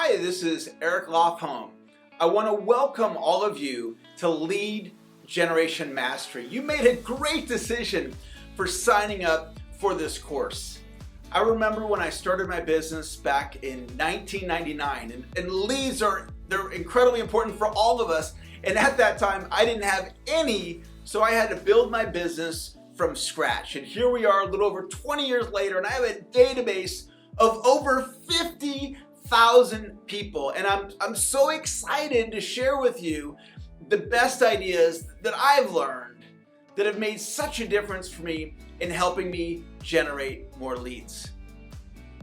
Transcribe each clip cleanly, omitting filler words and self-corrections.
Hi, this is Eric Lofholm. I want to welcome all of you to Lead Generation Mastery. You made a great decision for signing up for this course. I remember when I started my business back in 1999, and leads they're incredibly important for all of us. And at that time, I didn't have any, so I had to build my business from scratch. And here we are a little over 20 years later, and I have a database of over 50,000 people. And I'm so excited to share with you the best ideas that I've learned that have made such a difference for me in helping me generate more leads.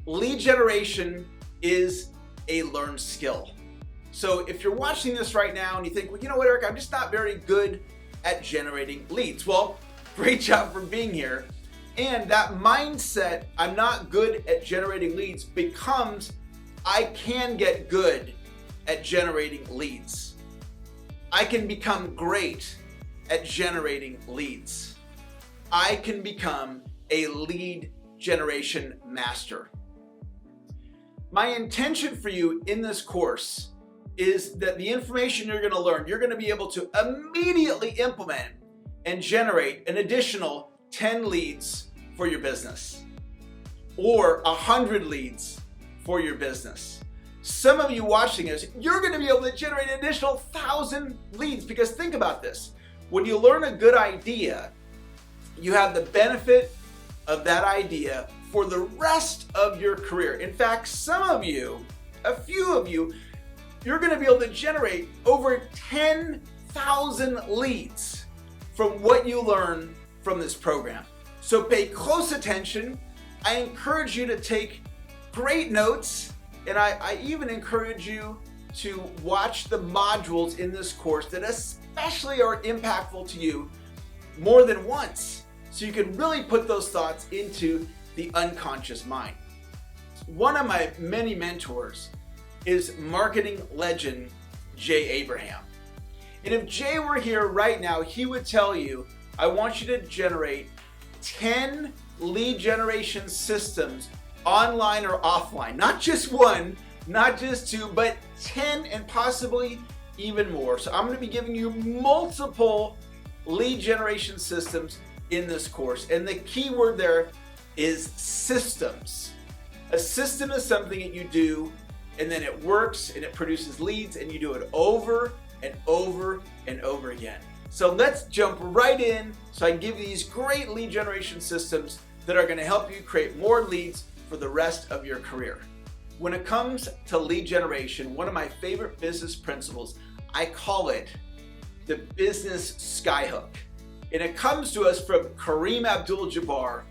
Lead generation is a learned skill. So if you're watching this right now and you think, well, you know what, Eric, I'm just not very good at generating leads. Well, great job for being here. And that mindset, I'm not good at generating leads, becomes I can get good at generating leads. I can become great at generating leads. I can become a lead generation master. My intention for you in this course is that the information you're going to learn, you're going to be able to immediately implement and generate an additional 10 leads for your business or 100 leads for your business. Some of you watching this, you're going to be able to generate an additional 1,000 leads, because think about this. When you learn a good idea, you have the benefit of that idea for the rest of your career. In fact, some of you, a few of you, you're going to be able to generate over 10,000 leads from what you learn from this program. So pay close attention. I encourage you to take great notes, and I even encourage you to watch the modules in this course that especially are impactful to you more than once, so you can really put those thoughts into the unconscious mind. One of my many mentors is marketing legend Jay Abraham. And if Jay were here right now, he would tell you, I want you to generate 10 lead generation systems online or offline. Not just one, not just two, but 10 and possibly even more. So I'm going to be giving you multiple lead generation systems in this course. And the key word there is systems. A system is something that you do and then it works and it produces leads, and you do it over and over and over again. So let's jump right in so I can give you these great lead generation systems that are going to help you create more leads for the rest of your career. When it comes to lead generation, one of my favorite business principles, I call it the business Skyhook. And it comes to us from Kareem Abdul-Jabbar,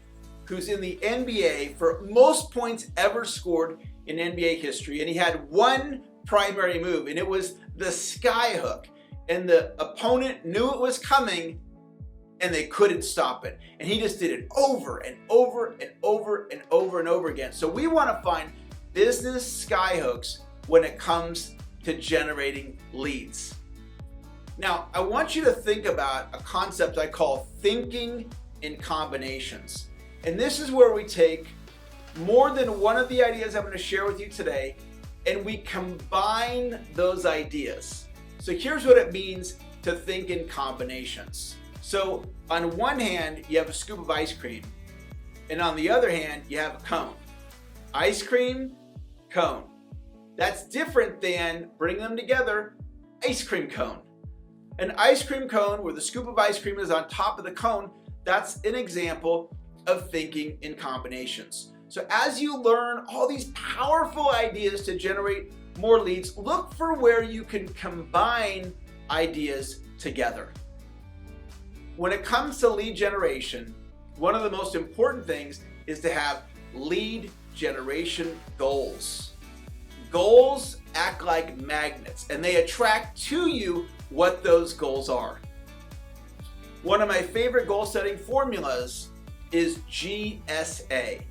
who's in the NBA for most points ever scored in NBA history. And he had one primary move, and it was the Skyhook. And the opponent knew it was coming, and they couldn't stop it. And he just did it over and over and over and over and over again. So we want to find business Skyhooks when it comes to generating leads. Now, I want you to think about a concept I call thinking in combinations. And this is where we take more than one of the ideas I'm going to share with you today, and we combine those ideas. So here's what it means to think in combinations. So on one hand, you have a scoop of ice cream, and on the other hand, you have a cone. Ice cream, cone. That's different than bring them together, ice cream cone. An ice cream cone where the scoop of ice cream is on top of the cone, that's an example of thinking in combinations. So as you learn all these powerful ideas to generate more leads, look for where you can combine ideas together. When it comes to lead generation, one of the most important things is to have lead generation goals. Goals act like magnets, and they attract to you what those goals are. One of my favorite goal setting formulas is GSA.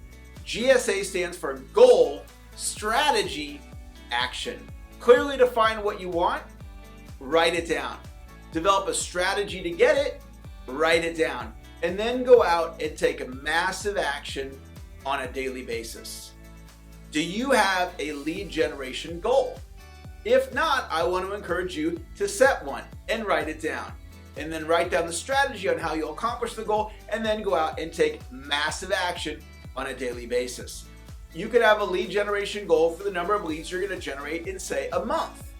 GSA stands for goal, strategy, action. Clearly define what you want, write it down. Develop a strategy to get it, write it down. And then go out and take a massive action on a daily basis. Do you have a lead generation goal? If not, I want to encourage you to set one and write it down. And then write down the strategy on how you'll accomplish the goal, and then go out and take massive action on a daily basis. You could have a lead generation goal for the number of leads you're going to generate in, say, a month,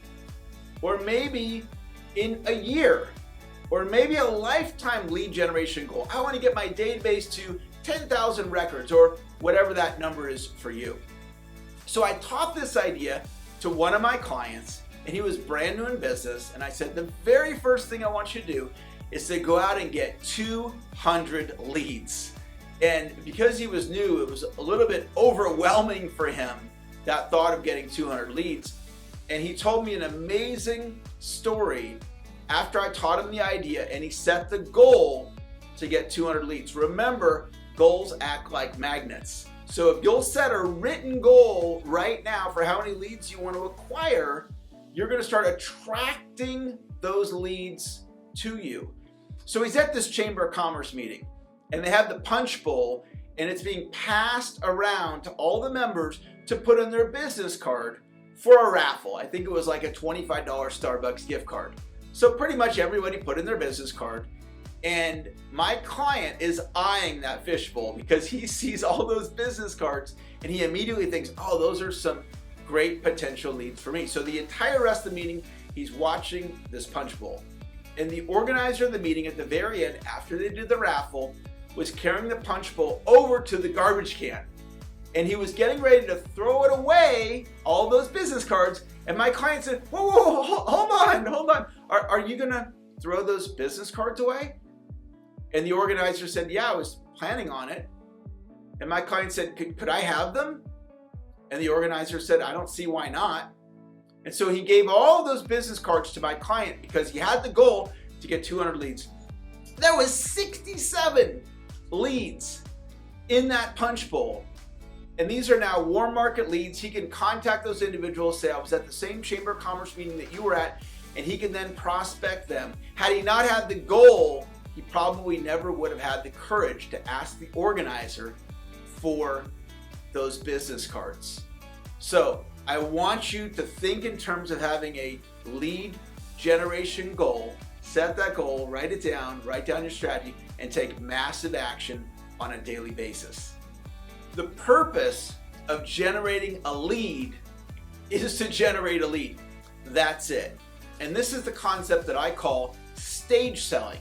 or maybe in a year, or maybe a lifetime lead generation goal. I want to get my database to 10,000 records, or whatever that number is for you. So I taught this idea to one of my clients, and he was brand new in business, and I said, the very first thing I want you to do is to go out and get 200 leads. And because he was new, it was a little bit overwhelming for him, that thought of getting 200 leads. And he told me an amazing story after I taught him the idea, and he set the goal to get 200 leads. Remember, goals act like magnets. So if you'll set a written goal right now for how many leads you want to acquire, you're going to start attracting those leads to you. So he's at this Chamber of Commerce meeting, and they have the punch bowl, and it's being passed around to all the members to put in their business card for a raffle. I think it was like a $25 Starbucks gift card. So pretty much everybody put in their business card, and my client is eyeing that fishbowl because he sees all those business cards, and he immediately thinks, oh, those are some great potential leads for me. So the entire rest of the meeting, he's watching this punch bowl. And the organizer of the meeting at the very end, after they did the raffle, was carrying the punch bowl over to the garbage can. And he was getting ready to throw it away, all those business cards. And my client said, whoa, hold on. Are you gonna throw those business cards away? And the organizer said, yeah, I was planning on it. And my client said, could I have them? And the organizer said, I don't see why not. And so he gave all those business cards to my client because he had the goal to get 200 leads. There was 67 leads in that punch bowl. And these are now warm market leads. He can contact those individuals, say, I was at the same Chamber of Commerce meeting that you were at, and he can then prospect them. Had he not had the goal, he probably never would have had the courage to ask the organizer for those business cards. So I want you to think in terms of having a lead generation goal. Set that goal, write it down, write down your strategy, and take massive action on a daily basis. The purpose of generating a lead is to generate a lead. That's it. And this is the concept that I call stage selling.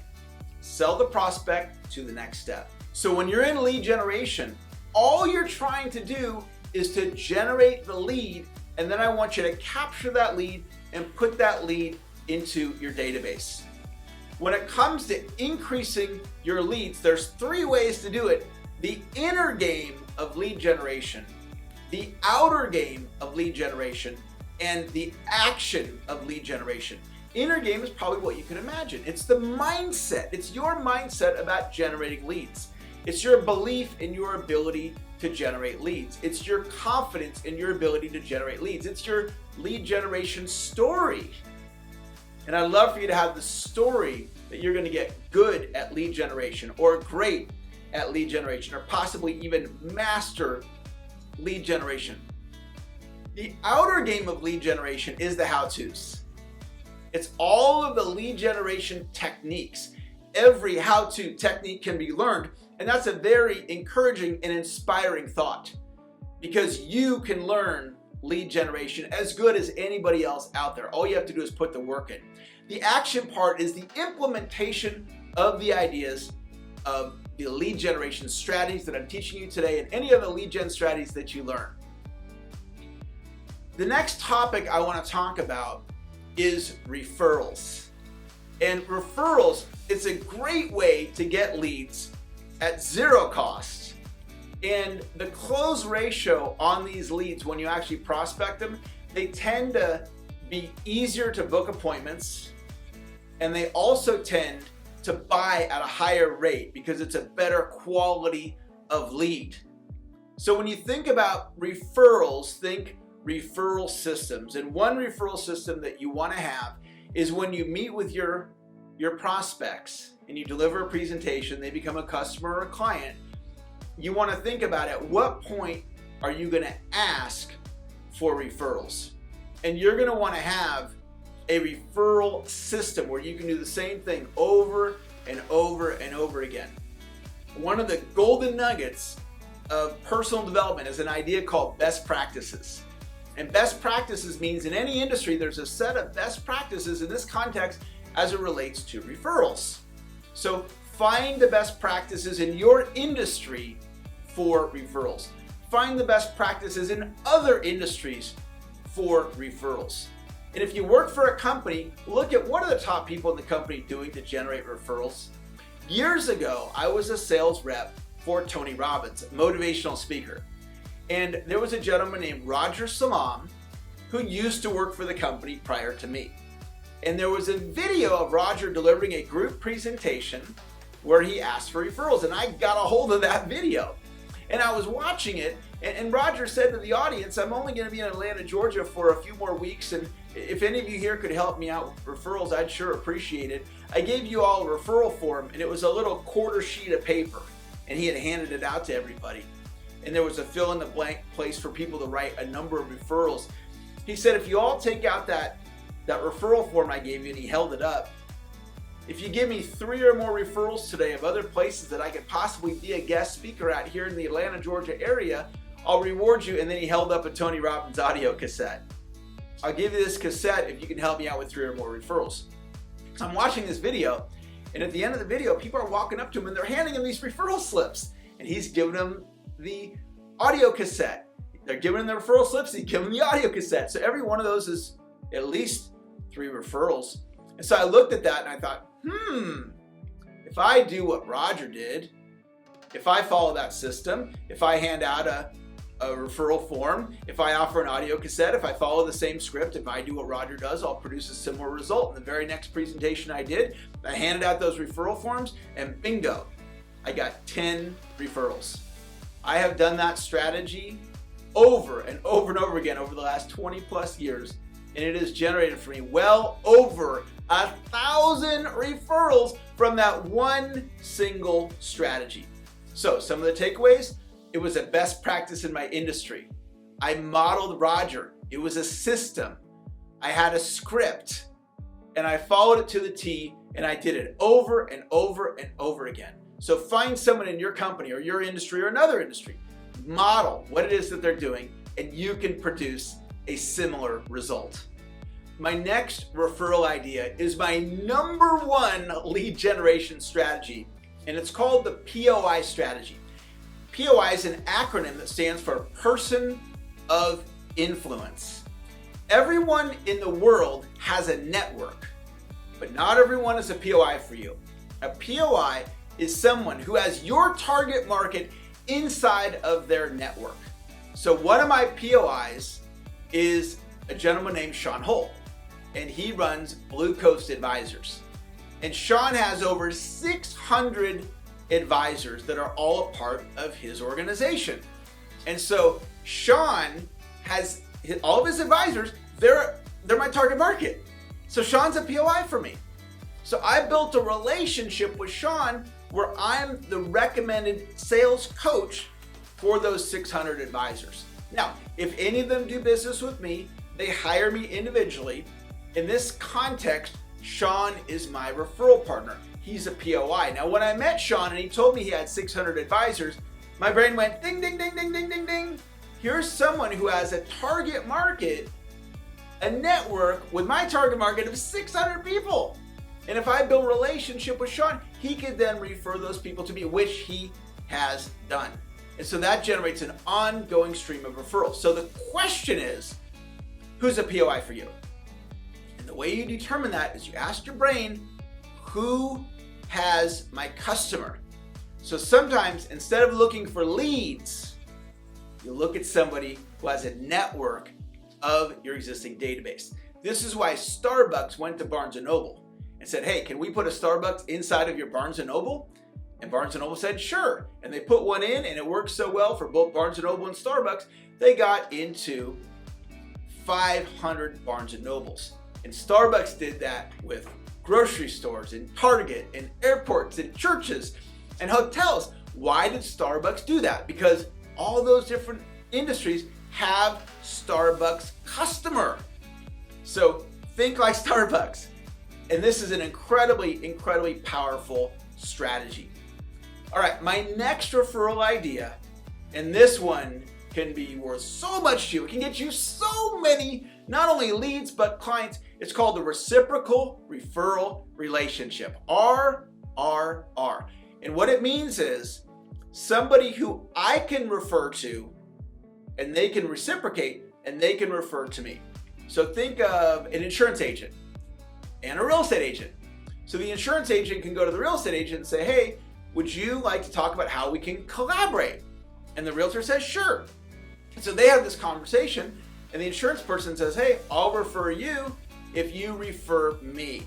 Sell the prospect to the next step. So when you're in lead generation, all you're trying to do is to generate the lead, and then I want you to capture that lead and put that lead into your database. When it comes to increasing your leads, there's 3 ways to do it. The inner game of lead generation, the outer game of lead generation, and the action of lead generation. Inner game is probably what you can imagine. It's the mindset. It's your mindset about generating leads. It's your belief in your ability to generate leads. It's your confidence in your ability to generate leads. It's your lead generation story. And I'd love for you to have the story that you're going to get good at lead generation, or great at lead generation, or possibly even master lead generation. The outer game of lead generation is the how-tos. It's all of the lead generation techniques. Every how-to technique can be learned, and that's a very encouraging and inspiring thought, because you can learn lead generation as good as anybody else out there. All you have to do is put the work in. The action part is the implementation of the ideas of the lead generation strategies that I'm teaching you today, and any other lead gen strategies that you learn. The next topic I want to talk about is referrals. And referrals, it's a great way to get leads at 0 cost. And the close ratio on these leads, when you actually prospect them, they tend to be easier to book appointments, and they also tend to buy at a higher rate because it's a better quality of lead. So when you think about referrals, think referral systems. And one referral system that you want to have is when you meet with your prospects and you deliver a presentation, they become a customer or a client. You want to think about at what point are you going to ask for referrals? And you're going to want to have a referral system where you can do the same thing over and over and over again. One of the golden nuggets of personal development is an idea called best practices. And best practices means in any industry there's a set of best practices in this context as it relates to referrals. So find the best practices in your industry for referrals. Find the best practices in other industries for referrals. And if you work for a company, look at what are the top people in the company doing to generate referrals. Years ago, I was a sales rep for Tony Robbins, a motivational speaker. And there was a gentleman named Roger Salam who used to work for the company prior to me. And there was a video of Roger delivering a group presentation where he asked for referrals. And I got a hold of that video. And I was watching it, and Roger said to the audience, I'm only going to be in Atlanta, Georgia for a few more weeks, and if any of you here could help me out with referrals, I'd sure appreciate it. I gave you all a referral form, and it was a little quarter sheet of paper, and he had handed it out to everybody. And there was a fill-in-the-blank place for people to write a number of referrals. He said, if you all take out that referral form I gave you, and he held it up, if you give me 3 or more referrals today of other places that I could possibly be a guest speaker at here in the Atlanta, Georgia area, I'll reward you. And then he held up a Tony Robbins audio cassette. I'll give you this cassette if you can help me out with 3 or more referrals. So I'm watching this video, and at the end of the video, people are walking up to him and they're handing him these referral slips. And he's giving them the audio cassette. They're giving him the referral slips, he's giving them the audio cassette. So every one of those is at least 3 referrals. And so I looked at that and I thought, if I do what Roger did, if I follow that system, if I hand out a referral form, if I offer an audio cassette, if I follow the same script, if I do what Roger does, I'll produce a similar result. In the very next presentation I did, I handed out those referral forms and bingo, I got 10 referrals. I have done that strategy over and over and over again over the last 20 plus years, and it has generated for me well over 1,000 referrals from that one single strategy. So some of the takeaways, it was a best practice in my industry. I modeled Roger. It was a system. I had a script and I followed it to the T, and I did it over and over and over again. So find someone in your company or your industry or another industry, model what it is that they're doing, and you can produce a similar result. My next referral idea is my number 1 lead generation strategy, and it's called the POI strategy. POI is an acronym that stands for Person of Influence. Everyone in the world has a network, but not everyone is a POI for you. A POI is someone who has your target market inside of their network. So one of my POIs is a gentleman named Sean Holt, and he runs Blue Coast Advisors. And Sean has over 600 advisors that are all a part of his organization. And so Sean has all of his advisors, they're my target market. So Sean's a POI for me. So I built a relationship with Sean where I'm the recommended sales coach for those 600 advisors. Now, if any of them do business with me, they hire me individually. In this context, Sean is my referral partner. He's a POI. Now, when I met Sean and he told me he had 600 advisors, my brain went ding, ding, ding, ding, ding, ding, ding. Here's someone who has a target market, a network with my target market of 600 people. And if I build a relationship with Sean, he could then refer those people to me, which he has done. And so that generates an ongoing stream of referrals. So the question is, who's a POI for you? And the way you determine that is you ask your brain, who has my customer? So sometimes instead of looking for leads, you look at somebody who has a network of your existing database. This is why Starbucks went to Barnes & Noble and said, hey, can we put a Starbucks inside of your Barnes & Noble? And Barnes & Noble said, sure. And they put one in, and it worked so well for both Barnes & Noble and Starbucks, they got into 500 Barnes & Nobles. And Starbucks did that with grocery stores and Target and airports and churches and hotels. Why did Starbucks do that? Because all those different industries have Starbucks customer. So think like Starbucks. And this is an incredibly powerful strategy. All right, my next referral idea, and this one can be worth so much to you. It can get you so many, not only leads, but clients. It's called the Reciprocal Referral Relationship, RRR. And what it means is somebody who I can refer to and they can reciprocate and they can refer to me. So think of an insurance agent and a real estate agent. So the insurance agent can go to the real estate agent and say, hey, would you like to talk about how we can collaborate? And the realtor says, sure. So they have this conversation and the insurance person says, hey, I'll refer you if you refer me.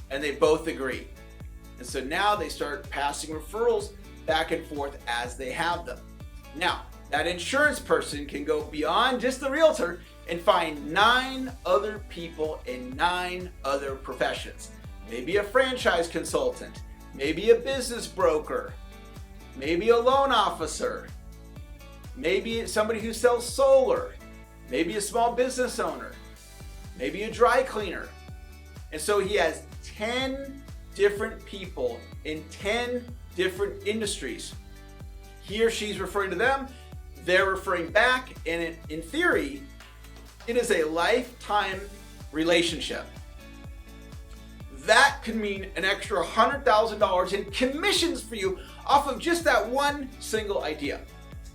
And they both agree. And so now they start passing referrals back and forth as they have them. Now, that insurance person can go beyond just the realtor and find 9 other people in 9 other professions. Maybe a franchise consultant, maybe a business broker, maybe a loan officer, maybe somebody who sells solar, maybe a small business owner, maybe a dry cleaner. And so he has 10 different people in 10 different industries. He or she's referring to them, they're referring back, and in theory, it is a lifetime relationship. That could mean an extra $100,000 in commissions for you off of just that one single idea.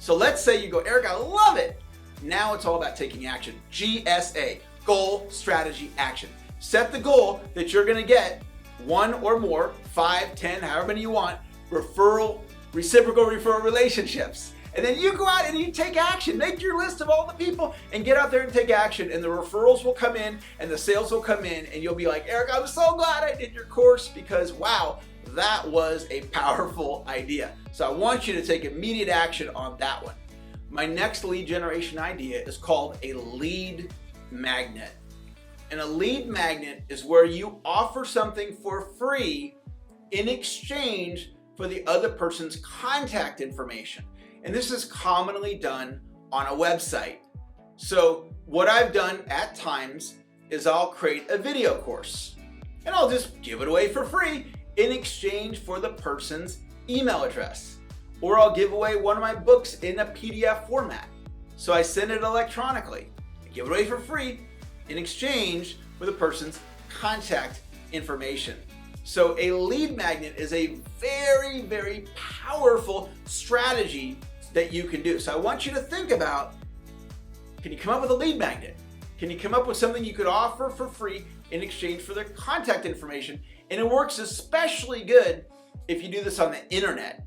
So let's say you go, Eric, I love it. Now it's all about taking action. GSA, goal, strategy, action. Set the goal that you're gonna get 1 or more, 5, 10, however many you want, reciprocal referral relationships. And then you go out and you take action. Make your list of all the people and get out there and take action. And the referrals will come in and the sales will come in and you'll be like, Eric, I'm so glad I did your course because wow, that was a powerful idea. So I want you to take immediate action on that one. My next lead generation idea is called a lead magnet. And a lead magnet is where you offer something for free in exchange for the other person's contact information. And this is commonly done on a website. So what I've done at times is I'll create a video course and I'll just give it away for free in exchange for the person's email address. Or I'll give away one of my books in a PDF format. So I send it electronically. I give it away for free in exchange for the person's contact information. So a lead magnet is a very powerful strategy that you can do. So I want you to think about, can you come up with a lead magnet? Can you come up with something you could offer for free in exchange for their contact information? And it works especially good if you do this on the internet.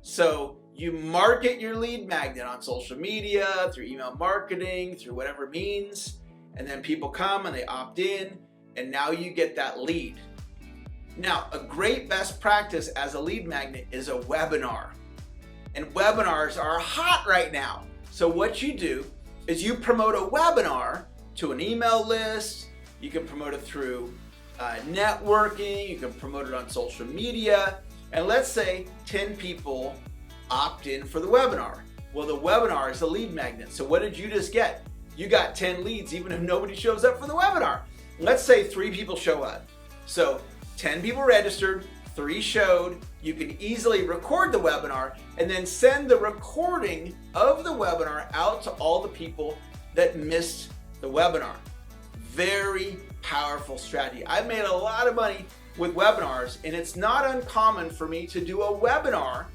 So you market your lead magnet on social media, through email marketing, through whatever means, and then people come and they opt in, and now you get that lead. Now, a great best practice as a lead magnet is a webinar. And webinars are hot right now. So what you do is you promote a webinar to an email list. You can promote it through networking. You can promote it on social media. And let's say 10 people opt in for the webinar. Well, the webinar is a lead magnet. So what did you just get? You got 10 leads even if nobody shows up for the webinar. Let's say 3 people show up. So 10 people registered, 3 showed. You can easily record the webinar and then send the recording of the webinar out to all the people that missed the webinar. Very powerful strategy. I've made a lot of money with webinars, and it's not uncommon for me to do a webinar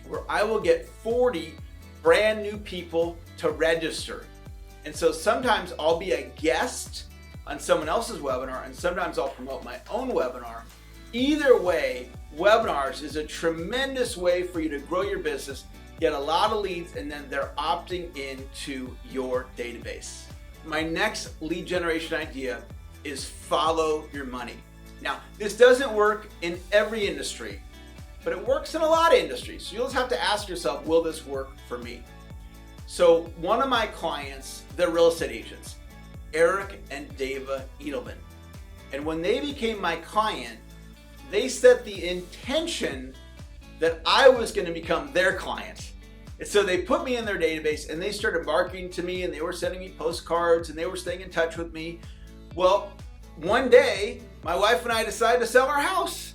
where I will get 40 brand new people to register. And so sometimes I'll be a guest on someone else's webinar, and sometimes I'll promote my own webinar. Either way, webinars is a tremendous way for you to grow your business, get a lot of leads, and then they're opting into your database. My next lead generation idea is follow your money. Now, this doesn't work in every industry, but it works in a lot of industries. So you'll just have to ask yourself, will this work for me? So one of my clients, they're real estate agents, Eric and Dava Edelman. And when they became my client, they set the intention that I was going to become their client. And so they put me in their database and they started marketing to me, and they were sending me postcards and they were staying in touch with me. Well, one day, my wife and I decided to sell our house.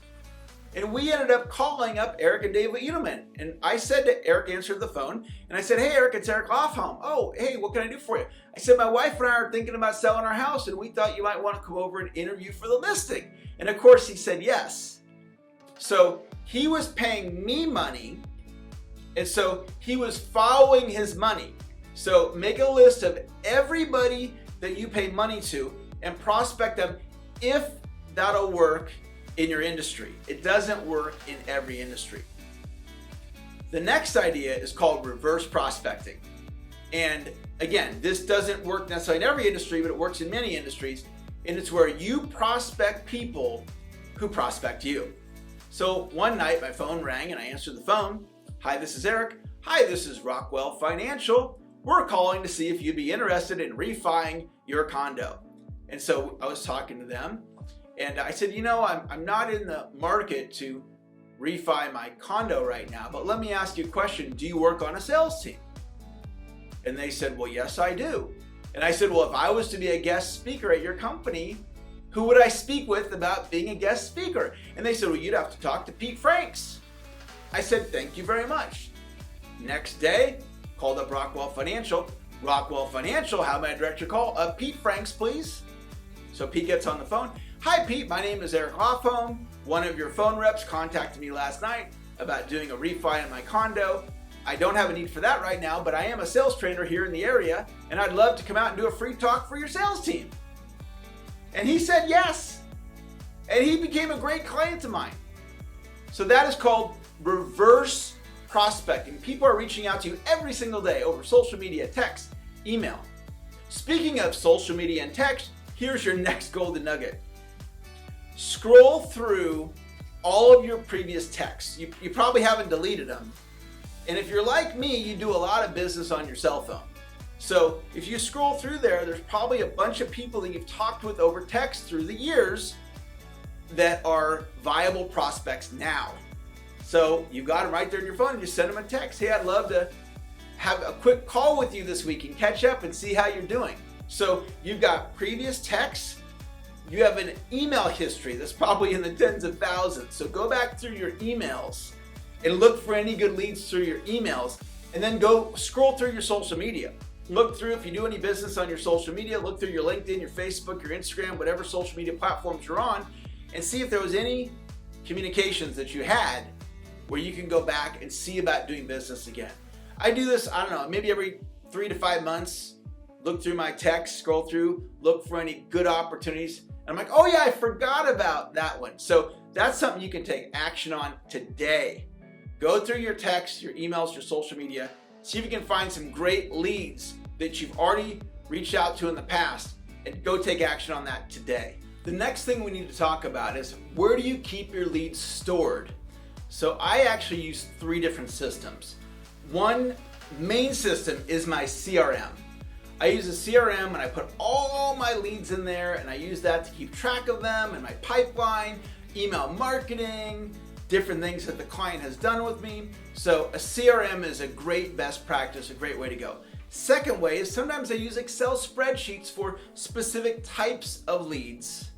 And we ended up calling up Eric and David Edelman. And I said to Eric, answered the phone, and I said, "Hey Eric, it's Eric Lofholm. Oh, hey, what can I do for you?" I said, "My wife and I are thinking about selling our house, and we thought you might want to come over and interview for the listing." And of course he said yes. So he was paying me money, and so he was following his money. So make a list of everybody that you pay money to and prospect them if that'll work in your industry. It doesn't work in every industry. The next idea is called reverse prospecting. And again, this doesn't work necessarily in every industry, but it works in many industries. And it's where you prospect people who prospect you. So one night my phone rang and I answered the phone. "Hi, this is Eric." "Hi, this is Rockwell Financial. We're calling to see if you'd be interested in refining your condo." And so I was talking to them and I said, I'm not in the market to refi my condo right now, but let me ask you a question. Do you work on a sales team? And they said, "Well, yes, I do." And I said, "Well, if I was to be a guest speaker at your company, who would I speak with about being a guest speaker?" And they said, "Well, you'd have to talk to Pete Franks." I said, "Thank you very much." Next day, called up Rockwell Financial. "Rockwell Financial, how may I direct your call?" "Pete Franks, please." So Pete gets on the phone. "Hi, Pete, my name is Eric Lofholm. One of your phone reps contacted me last night about doing a refi in my condo. I don't have a need for that right now, but I am a sales trainer here in the area, and I'd love to come out and do a free talk for your sales team." And he said yes. And he became a great client of mine. So that is called reverse prospecting. People are reaching out to you every single day over social media, text, email. Speaking of social media and text, here's your next golden nugget. Scroll through all of your previous texts. You probably haven't deleted them. And if you're like me, you do a lot of business on your cell phone. So if you scroll through there's probably a bunch of people that you've talked with over text through the years that are viable prospects now. So you've got them right there in your phone and just send them a text. "Hey, I'd love to have a quick call with you this week and catch up and see how you're doing." So you've got previous texts. You have an email history that's probably in the tens of thousands. So go back through your emails and look for any good leads through your emails, and then go scroll through your social media. Look through, if you do any business on your social media, look through your LinkedIn, your Facebook, your Instagram, whatever social media platforms you're on, and see if there was any communications that you had where you can go back and see about doing business again. I do this, I don't know, maybe every 3 to 5 months, look through my text, scroll through, look for any good opportunities. And I'm like, "Oh yeah, I forgot about that one." So that's something you can take action on today. Go through your texts, your emails, your social media, see if you can find some great leads that you've already reached out to in the past, and go take action on that today. The next thing we need to talk about is, where do you keep your leads stored? So I actually use 3 different systems. One main system is my CRM. I use a CRM and I put all my leads in there, and I use that to keep track of them and my pipeline, email marketing, different things that the client has done with me. So a CRM is a great best practice, a great way to go. Second way is sometimes I use Excel spreadsheets for specific types of leads.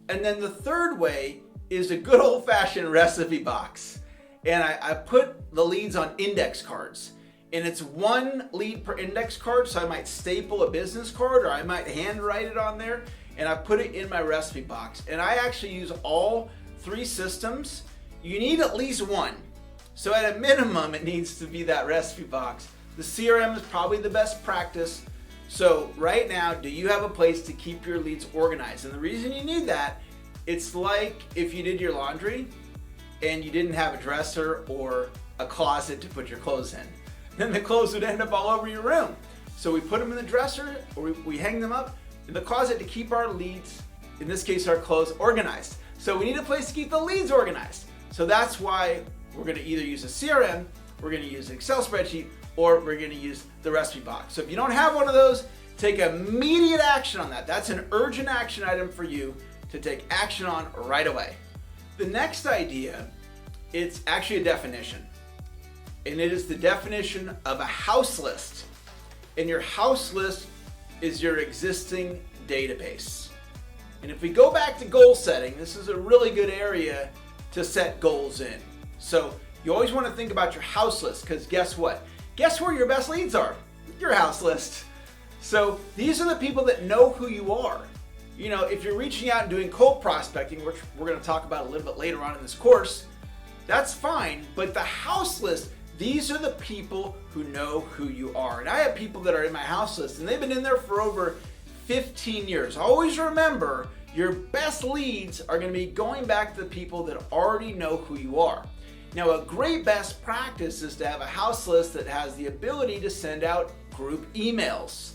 And then the third way is a good old-fashioned recipe box. And I put the leads on index cards. And it's 1 lead per index card, so I might staple a business card or I might handwrite it on there, and I put it in my recipe box. And I actually use all 3 systems. You need at least 1. So at a minimum, it needs to be that recipe box. The CRM is probably the best practice. So right now, do you have a place to keep your leads organized? And the reason you need that, it's like if you did your laundry and you didn't have a dresser or a closet to put your clothes in. Then the clothes would end up all over your room. So we put them in the dresser, or we hang them up in the closet to keep our leads, in this case our clothes, organized. So we need a place to keep the leads organized. So that's why we're going to either use a CRM, we're going to use an Excel spreadsheet, or we're going to use the recipe box. So if you don't have one of those, take immediate action on that. That's an urgent action item for you to take action on right away. The next idea, it's actually a definition. and it is the definition of a house list. And your house list is your existing database. And if we go back to goal setting, this is a really good area to set goals in. So you always want to think about your house list, because guess what? Guess where your best leads are? Your house list. So these are the people that know who you are. You know, if you're reaching out and doing cold prospecting, which we're going to talk about a little bit later on in this course, that's fine. But the house list, these are the people who know who you are. And I have people that are in my house list, and they've been in there for over 15 years. Always remember, your best leads are going to be going back to the people that already know who you are. Now, a great best practice is to have a house list that has the ability to send out group emails.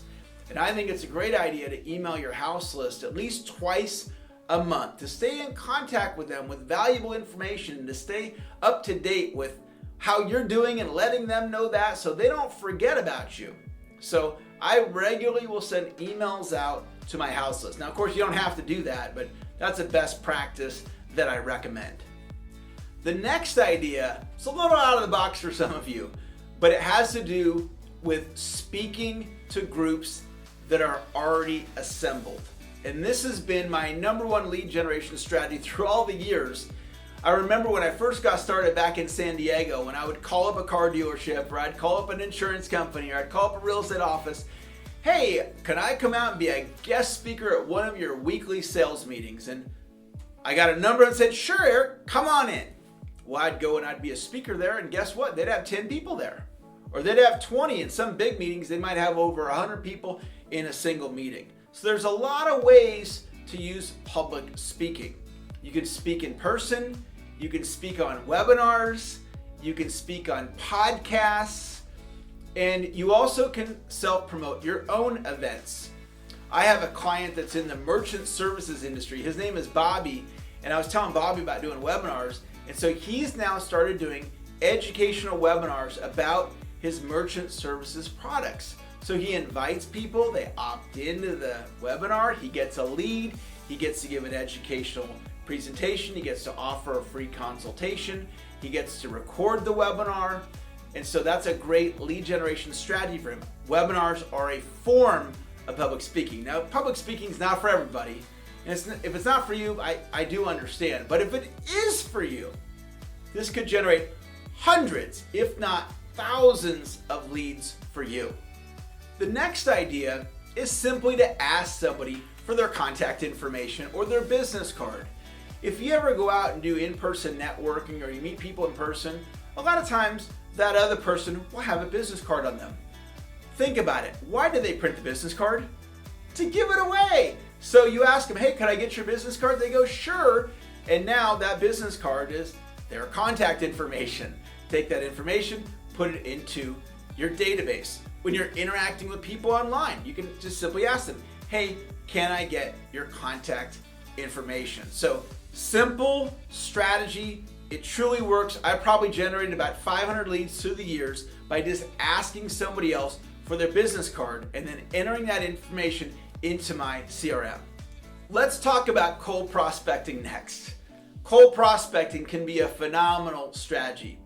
And I think it's a great idea to email your house list at least twice a month to stay in contact with them with valuable information and to stay up to date with how you're doing and letting them know that so they don't forget about you. So I regularly will send emails out to my house list. Now, of course, you don't have to do that, but that's a best practice that I recommend. The next idea is a little out of the box for some of you, but it has to do with speaking to groups that are already assembled. And this has been my number one lead generation strategy through all the years. I remember when I first got started back in San Diego, when I would call up a car dealership, or I'd call up an insurance company, or I'd call up a real estate office. Hey, can I come out and be a guest speaker at one of your weekly sales meetings? And I got a number and said, sure, Eric, come on in. Well, I'd go and I'd be a speaker there, and guess what? They'd have 10 people there. Or they'd have 20. In some big meetings, they might have over 100 people in a single meeting. So there's a lot of ways to use public speaking. You can speak in person, you can speak on webinars, you can speak on podcasts, and you also can self-promote your own events. I have a client that's in the merchant services industry. His name is Bobby, and I was telling Bobby about doing webinars, and so he's now started doing educational webinars about his merchant services products. So he invites people, they opt into the webinar, he gets a lead, he gets to give an educational presentation, he gets to offer a free consultation, he gets to record the webinar, and so that's a great lead generation strategy for him. Webinars are a form of public speaking. Now, public speaking is not for everybody, and if it's not for you, I do understand, but if it is for you, this could generate hundreds, if not thousands of leads for you. The next idea is simply to ask somebody for their contact information or their business card. If you ever go out and do in-person networking or you meet people in person, a lot of times that other person will have a business card on them. Think about it. Why do they print the business card? To give it away. So you ask them, hey, can I get your business card? They go, sure. And now that business card is their contact information. Take that information, put it into your database. When you're interacting with people online, you can just simply ask them, hey, can I get your contact information? So simple strategy, it truly works. I probably generated about 500 leads through the years by just asking somebody else for their business card and then entering that information into my CRM. Let's talk about cold prospecting next. Cold prospecting can be a phenomenal strategy.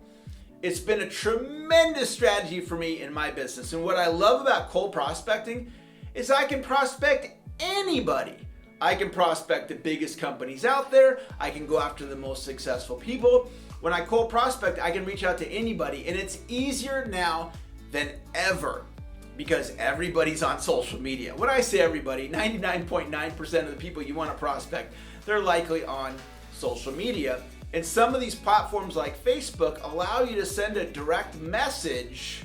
It's been a tremendous strategy for me in my business. And what I love about cold prospecting is I can prospect anybody. I can prospect the biggest companies out there. I can go after the most successful people. When I cold prospect, I can reach out to anybody, and it's easier now than ever because everybody's on social media. When I say everybody, 99.9% of the people you want to prospect, they're likely on social media. And some of these platforms like Facebook allow you to send a direct message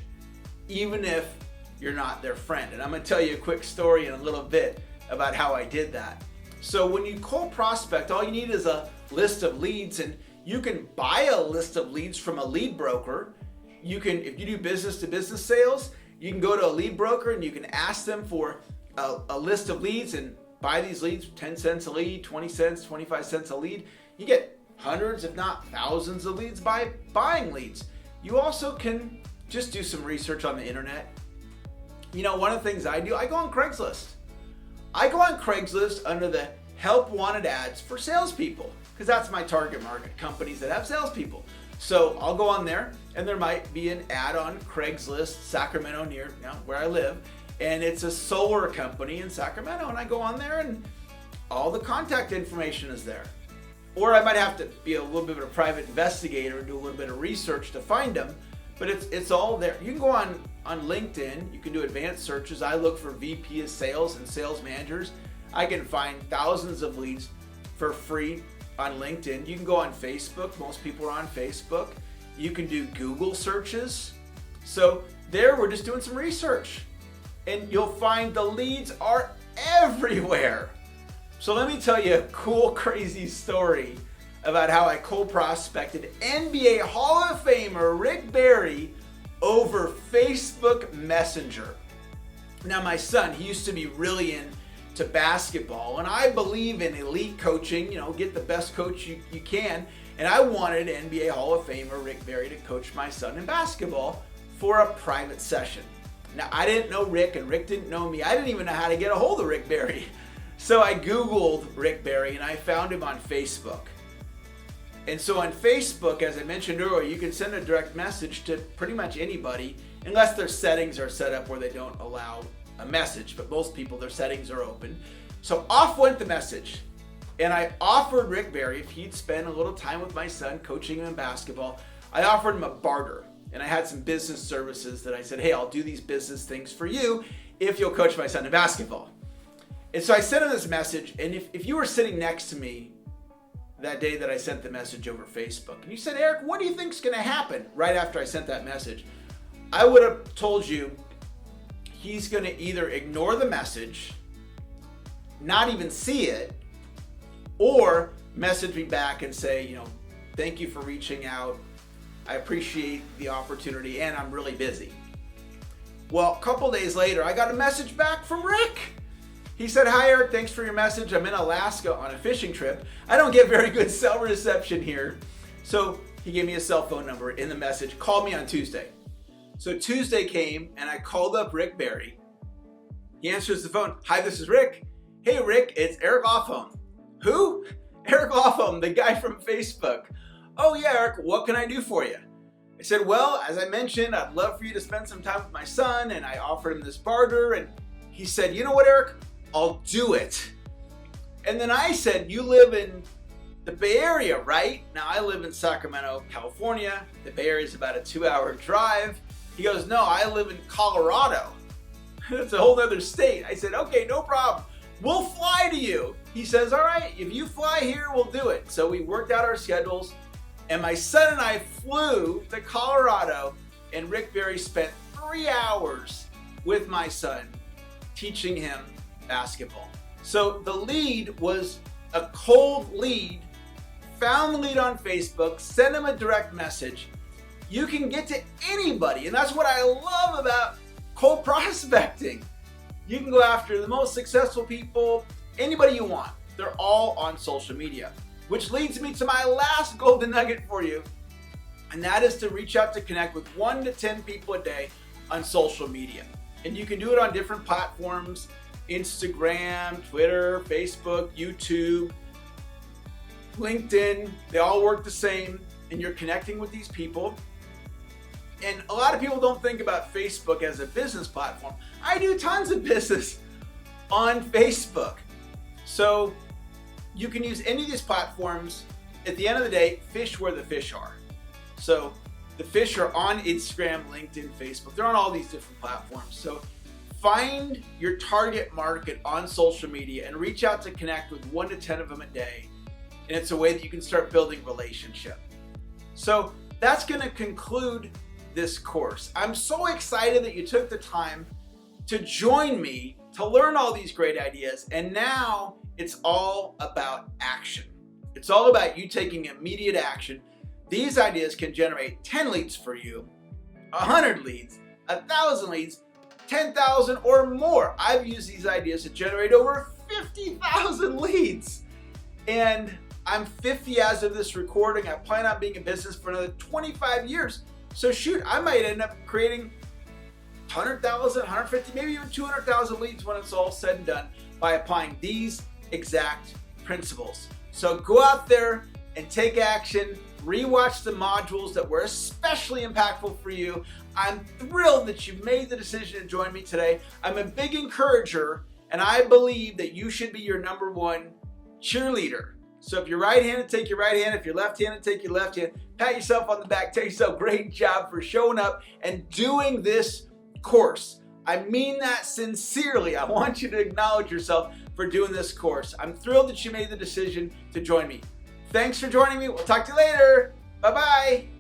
even if you're not their friend. And I'm going to tell you a quick story in a little bit about how I did that. So when you cold prospect, all you need is a list of leads, and you can buy a list of leads from a lead broker. You can, if you do business to business sales, you can go to a lead broker and you can ask them for a list of leads and buy these leads, 10 cents a lead, 20 cents, 25 cents a lead. You get hundreds, if not thousands of leads by buying leads. You also can just do some research on the internet. You know, one of the things I do, I go on Craigslist. I go on Craigslist under the help wanted ads for salespeople because that's my target market, companies that have salespeople. So I'll go on there and there might be an ad on Craigslist, Sacramento, near where I live. And it's a solar company in Sacramento. And I go on there and all the contact information is there. Or I might have to be a little bit of a private investigator and do a little bit of research to find them. But it's all there. You can go on LinkedIn. You can do advanced searches. I look for VP of sales and sales managers. I can find thousands of leads for free on LinkedIn. You can go on Facebook. Most people are on Facebook. You can do Google searches. So there we're just doing some research. And you'll find the leads are everywhere. So let me tell you a cool, crazy story about how I cold prospected NBA Hall of Famer Rick Barry over Facebook Messenger. Now my son, he used to be really into basketball, and I believe in elite coaching, get the best coach you can. And I wanted NBA Hall of Famer Rick Barry to coach my son in basketball for a private session. Now I didn't know Rick and Rick didn't know me. I didn't even know how to get a hold of Rick Barry. So I Googled Rick Barry and I found him on Facebook. And so on Facebook, as I mentioned earlier, you can send a direct message to pretty much anybody, unless their settings are set up where they don't allow a message. But most people, their settings are open. So off went the message. And I offered Rick Barry, if he'd spend a little time with my son coaching him in basketball, I offered him a barter. And I had some business services that I said, hey, I'll do these business things for you if you'll coach my son in basketball. And so I sent him this message, and if you were sitting next to me that day that I sent the message over Facebook, and you said, Eric, what do you think's gonna happen right after I sent that message? I would have told you he's gonna either ignore the message, not even see it, or message me back and say, thank you for reaching out. I appreciate the opportunity, and I'm really busy. Well, a couple days later, I got a message back from Rick. He said, hi, Eric, thanks for your message. I'm in Alaska on a fishing trip. I don't get very good cell reception here. So he gave me a cell phone number in the message, called me on Tuesday. So Tuesday came and I called up Rick Barry. He answers the phone. Hi, this is Rick. Hey, Rick, it's Eric Lofholm. Who? Eric Lofholm, the guy from Facebook. Oh yeah, Eric, what can I do for you? I said, well, as I mentioned, I'd love for you to spend some time with my son, and I offered him this barter, and he said, you know what, Eric? I'll do it. And then I said, you live in the Bay Area, right? Now I live in Sacramento, California. The Bay Area is about a 2-hour drive. He goes, no, I live in Colorado. That's a whole other state. I said, okay, no problem. We'll fly to you. He says, all right, if you fly here, we'll do it. So we worked out our schedules, and my son and I flew to Colorado, and Rick Barry spent 3 hours with my son teaching him basketball. So the lead was a cold lead, found the lead on Facebook, sent him a direct message. You can get to anybody, and that's what I love about cold prospecting. You can go after the most successful people, anybody you want. They're all on social media, which leads me to my last golden nugget for you, and that is to reach out to connect with 1 to 10 people a day on social media. And you can do it on different platforms: Instagram, Twitter, Facebook, YouTube, LinkedIn. They all work the same, and you're connecting with these people. And a lot of people don't think about Facebook as a business platform. I do tons of business on Facebook. So you can use any of these platforms. At the end of the day, fish where the fish are. So the fish are on Instagram, LinkedIn, Facebook. They're on all these different platforms. So find your target market on social media and reach out to connect with 1 to 10 of them a day. And it's a way that you can start building relationship. So that's going to conclude this course. I'm so excited that you took the time to join me to learn all these great ideas. And now it's all about action. It's all about you taking immediate action. These ideas can generate 10 leads for you, 100 leads, 1,000 leads, 10,000 or more. I've used these ideas to generate over 50,000 leads. And I'm 50 as of this recording. I plan on being in business for another 25 years. So shoot, I might end up creating 100,000, 150, maybe even 200,000 leads when it's all said and done by applying these exact principles. So go out there, and take action. Rewatch the modules that were especially impactful for you. I'm thrilled that you made the decision to join me today. I'm a big encourager, and I believe that you should be your number one cheerleader. So if you're right-handed, take your right hand. If you're left-handed, take your left hand. Pat yourself on the back. Tell yourself, great job for showing up and doing this course. I mean that sincerely. I want you to acknowledge yourself for doing this course. I'm thrilled that you made the decision to join me. Thanks for joining me. We'll talk to you later. Bye-bye.